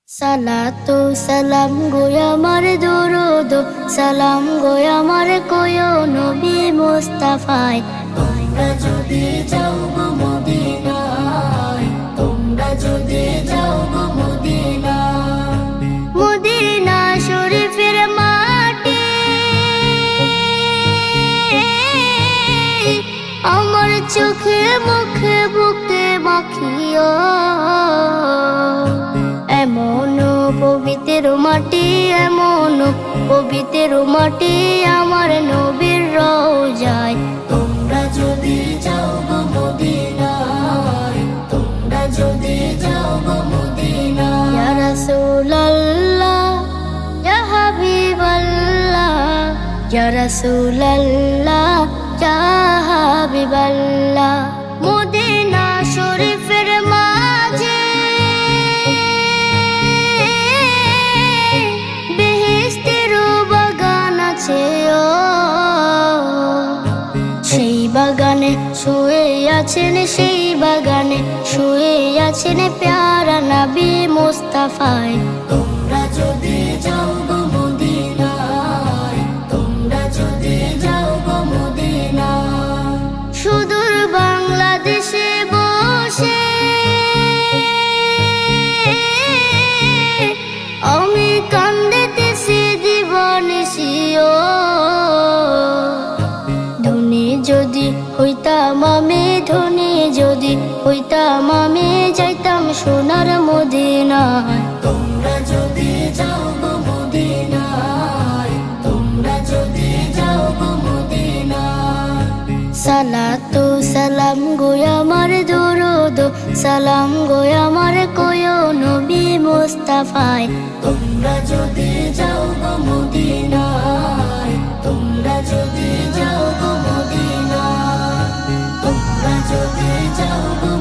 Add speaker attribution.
Speaker 1: সালাতু সালাম গো আমার দরুদ সালাম গো আমার কোয় নবী মুস্তাফায়। তোমরা যদি যাও গো মদিনায়, তোমরা যদি যাও গো মদিনায়, মদিনা শরীফের মাটি আমার চোখে মুখে বুকে মাখিও। এমন পবিত্র মাটি, এমন পবিত্র মাটি আমার নবীর রওজায়। তোমরা যদি যাও গো মদিনায়, তোমরা যদি যাও গো মদিনায়। ইয়া রাসূলুল্লাহ ইয়া হাবিবাল্লাহ, ইয়া রাসূলুল্লাহ ইয়া হাবিবাল্লাহ। মদিনা শরীফের মাঝে সেই বাগানে শুয়ে আছেন, সেই বাগানে শুয়ে আছেন প্যারা নবী মুস্তাফায়। তোমরা যদি যাও গো মদিনায়, তোমরা যদি যাও গো মদিনায়। সুদূর বাংলাদেশে বসে আমি কান্দিতেছি দিবানিশিও। যদি হইতাম আমি ধনী, যদি হইতাম আমি যাইতাম সোনার মদিনায়। তোমরা যদি যাও গো মদিনায়, তোমরা যদি যাও গো মদিনায়। সালাতু সালাম গো আমার দরুদ সালাম গো আমার কোয় নবী মুস্তাফায়। তোমরা যদি যাও গো মদিনায়, তোমরা যদি যাও গো মদিনায়, তোমরা যদি যাও গো